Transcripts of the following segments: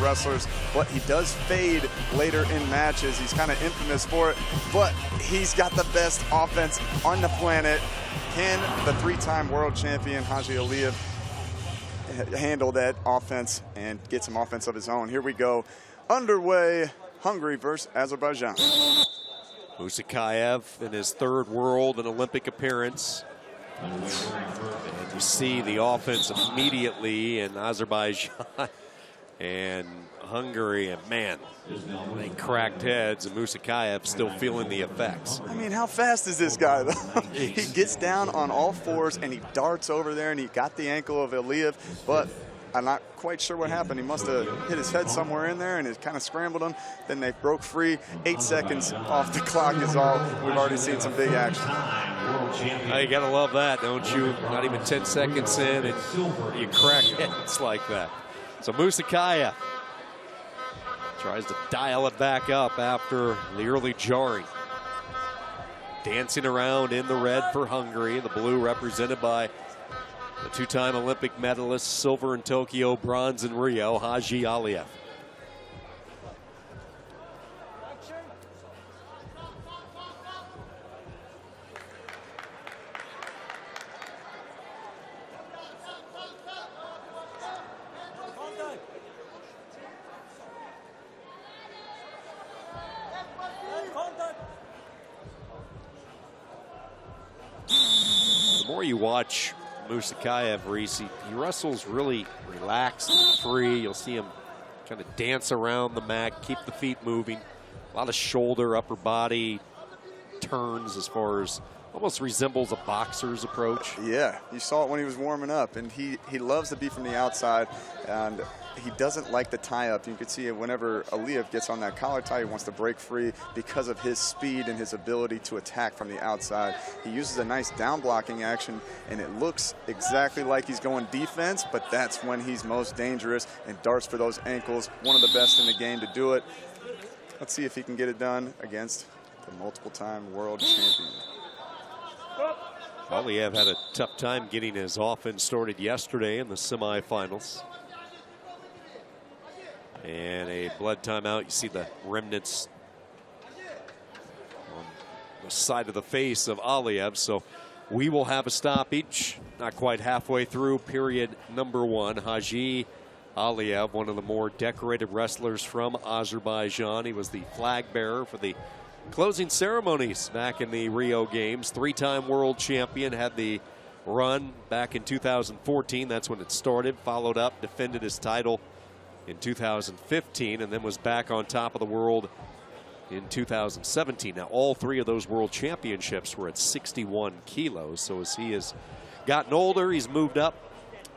wrestlers, but he does fade later in matches. He's kind of infamous for it, but he's got the best offense on the planet. Can the three-time world champion Haji Aliyev handle that offense and get some offense of his own? Here we go. Underway, Hungary versus Azerbaijan. Musakaev in his third world and Olympic appearance. And you see the offense immediately in Azerbaijan and Hungary, and man, they cracked heads, and Musakaev still feeling the effects. I mean, how fast is this guy, though? He gets down on all fours, and he darts over there, and he got the ankle of Aliyev, but I'm not quite sure what happened. He must have hit his head somewhere in there, and it kind of scrambled him. Then they broke free. 8 seconds off the clock is all. We've already seen some big action. You gotta love that, don't you? Not even 10 seconds in, and you crack heads like that. So Musakaev tries to dial it back up after the early jarring. Dancing around in the red for Hungary, the blue represented by the two-time Olympic medalist, silver in Tokyo, bronze in Rio, Haji Aliyev. The more you watch Musakaev, Reese, he wrestles really relaxed and free. You'll see him trying to dance around the mat, keep the feet moving. A lot of shoulder, upper body turns as far as almost resembles a boxer's approach. Yeah, you saw it when he was warming up, and he loves to be from the outside, and he doesn't like the tie-up. You can see it whenever Aliyev gets on that collar tie, he wants to break free because of his speed and his ability to attack from the outside. He uses a nice down-blocking action, and it looks exactly like he's going defense, but that's when he's most dangerous and darts for those ankles. One of the best in the game to do it. Let's see if he can get it done against the multiple-time world champion. Aliyev had a tough time getting his offense started yesterday in the semifinals. And a blood timeout. You see the remnants on the side of the face of Aliyev. So we will have a stoppage. Not quite halfway through period number 1. Haji Aliyev, one of the more decorated wrestlers from Azerbaijan. He was the flag bearer for the closing ceremonies back in the Rio Games. 3-time world champion, had the run back in 2014. That's when it started. Followed up, defended his title in 2015, and then was back on top of the world in 2017. Now, all 3 of those world championships were at 61 kilos. So as he has gotten older, he's moved up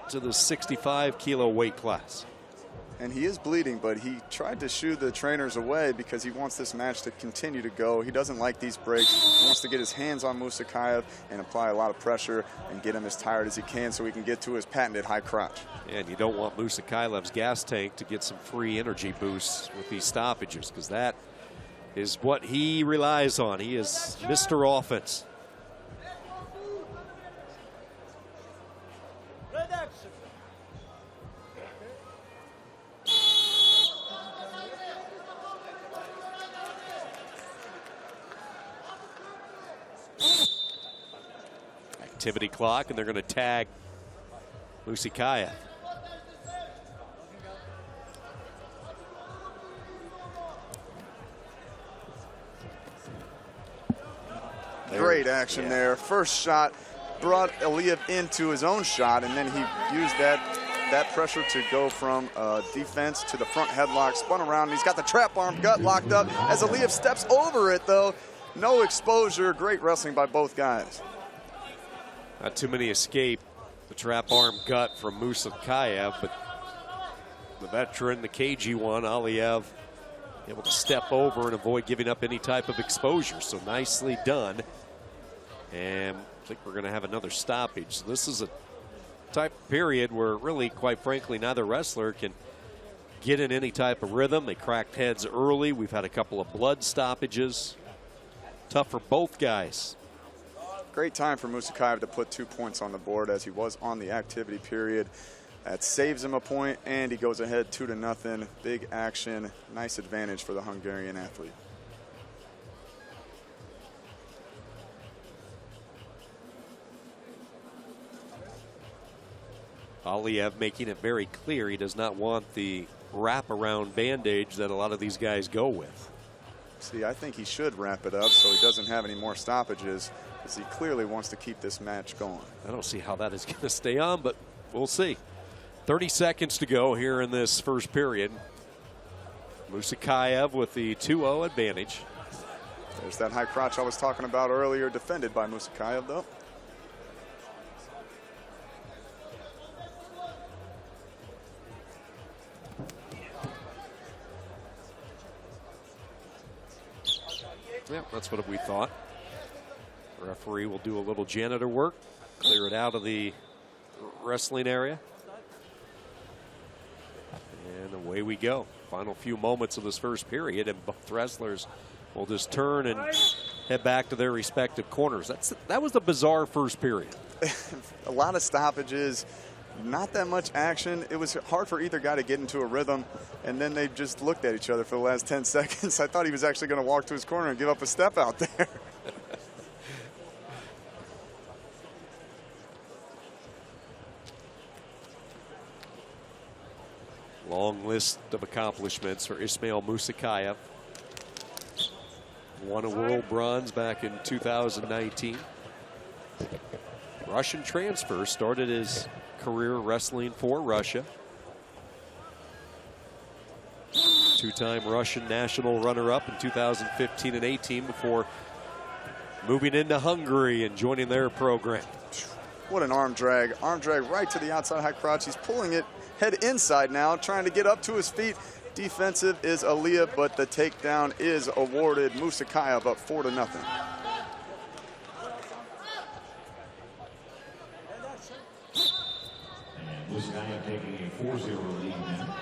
to the 65 kilo weight class. And he is bleeding, but he tried to shoo the trainers away because he wants this match to continue to go. He doesn't like these breaks. He wants to get his hands on Musakaev and apply a lot of pressure and get him as tired as he can so he can get to his patented high crotch. And you don't want Musakaev's gas tank to get some free energy boosts with these stoppages, because that is what he relies on. He is Mr. Offense. Activity clock, and they're going to tag Musakaev. Great action there. First shot brought Aliyev into his own shot, and then he used that pressure to go from defense to the front headlock, spun around, and he's got the trap arm gut locked up. As Aliyev steps over it, though, no exposure. Great wrestling by both guys. Not too many escape the trap arm gut from Musakaev, but the veteran, the cagey one, Aliyev, able to step over and avoid giving up any type of exposure. So nicely done. And I think we're going to have another stoppage. So this is a type of period where really, quite frankly, neither wrestler can get in any type of rhythm. They cracked heads early. We've had a couple of blood stoppages. Tough for both guys. Great time for Musakaev to put 2 points on the board as he was on the activity period. That saves him a point, and he goes ahead 2-0. Big action, nice advantage for the Hungarian athlete. Aliyev making it very clear he does not want the wraparound bandage that a lot of these guys go with. See, I think he should wrap it up so he doesn't have any more stoppages, because he clearly wants to keep this match going. I don't see how that is going to stay on, but we'll see. 30 seconds to go here in this first period. Musakaev with the 2-0 advantage. There's that high crotch I was talking about earlier, defended by Musakaev, though. Yeah, that's what we thought. The referee will do a little janitor work, clear it out of the wrestling area. And away we go. Final few moments of this first period, and both wrestlers will just turn and head back to their respective corners. That was the bizarre first period. A lot of stoppages, not that much action. It was hard for either guy to get into a rhythm, and then they just looked at each other for the last 10 seconds. I thought he was actually going to walk to his corner and give up a step out there. Long list of accomplishments for Iszmail Musakaev. Won a world bronze back in 2019. Russian transfer, started his career wrestling for Russia. Two-time Russian national runner-up in 2015 and 18 before moving into Hungary and joining their program. What an arm drag. Arm drag right to the outside high crotch. He's pulling it head inside now, trying to get up to his feet. Defensive is Aliyev, but the takedown is awarded. Musakaev up 4-0. Musakaev taking a 4-0 lead now.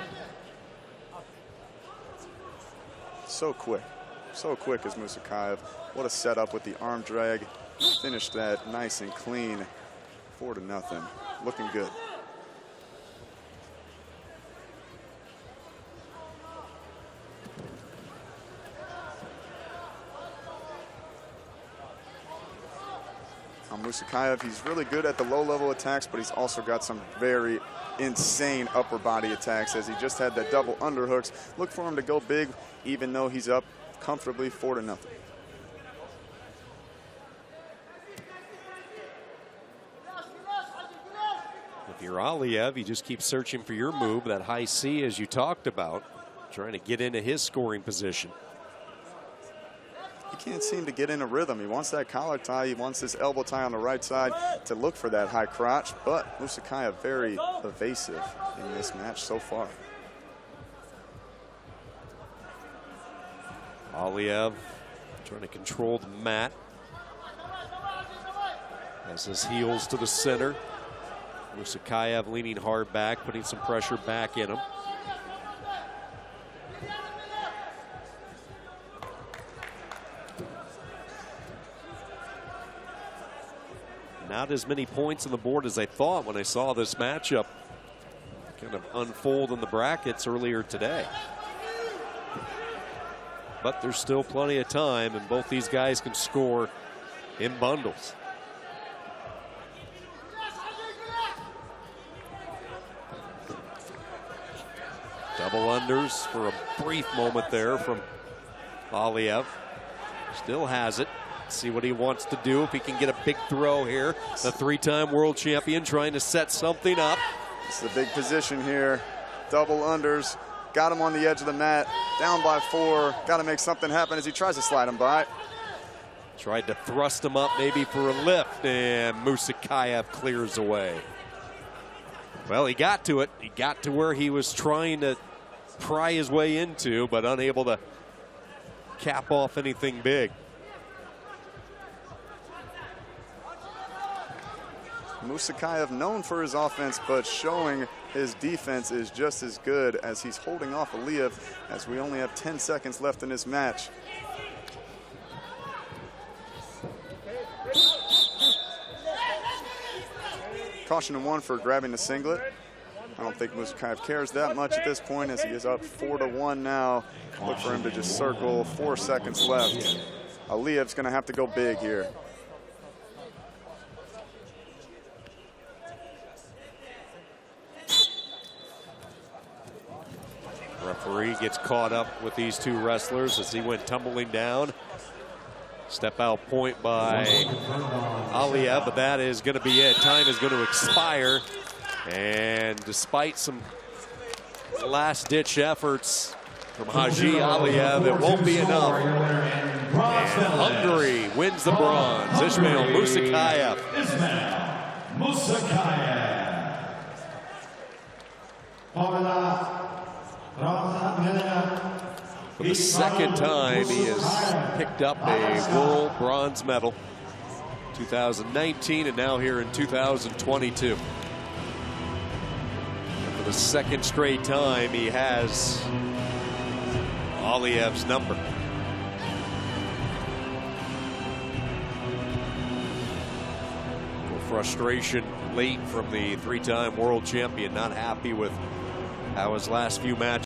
So quick as Musakaev. What a setup with the arm drag. Finished that nice and clean. 4-0. Looking good. Musakaev, he's really good at the low-level attacks, but he's also got some very insane upper body attacks, as he just had that double underhooks. Look for him to go big, even though he's up comfortably 4-0. If you're Aliyev, you just keep searching for your move, that high C as you talked about, trying to get into his scoring position. He can't seem to get in a rhythm. He wants that collar tie. He wants this elbow tie on the right side to look for that high crotch. But Musakaev very evasive in this match so far. Aliyev trying to control the mat. Has his heels to the center. Musakaev leaning hard back, putting some pressure back in him. Not as many points on the board as I thought when I saw this matchup kind of unfold in the brackets earlier today. But there's still plenty of time, and both these guys can score in bundles. Double unders for a brief moment there from Aliyev. Still has it. See what he wants to do, if he can get a big throw here. The three-time world champion trying to set something up. This is a big position here. Double unders. Got him on the edge of the mat. Down by 4. Got to make something happen as he tries to slide him by. Tried to thrust him up maybe for a lift, and Musakaev clears away. Well, he got to it. He got to where he was trying to pry his way into, but unable to cap off anything big. Musakaev known for his offense, but showing his defense is just as good, as he's holding off Aliyev as we only have 10 seconds left in this match. Caution to 1 for grabbing the singlet. I don't think Musakaev cares that much at this point as he is up 4-1 now. Look for him to just circle. 4 seconds left. Aliyev's going to have to go big here. Referee gets caught up with these two wrestlers as he went tumbling down. Step out point by Aliyev, but that is going to be it. Time is going to expire. And despite some last-ditch efforts from Haji, Aliyev, it won't be enough. And Hungary wins the bronze. Iszmail Musakaev. Musakaev. For the second time, he has picked up a world bronze medal. 2019 and now here in 2022. And for the second straight time, he has Aliyev's number. Frustration late from the 3-time world champion, not happy with how his last few matches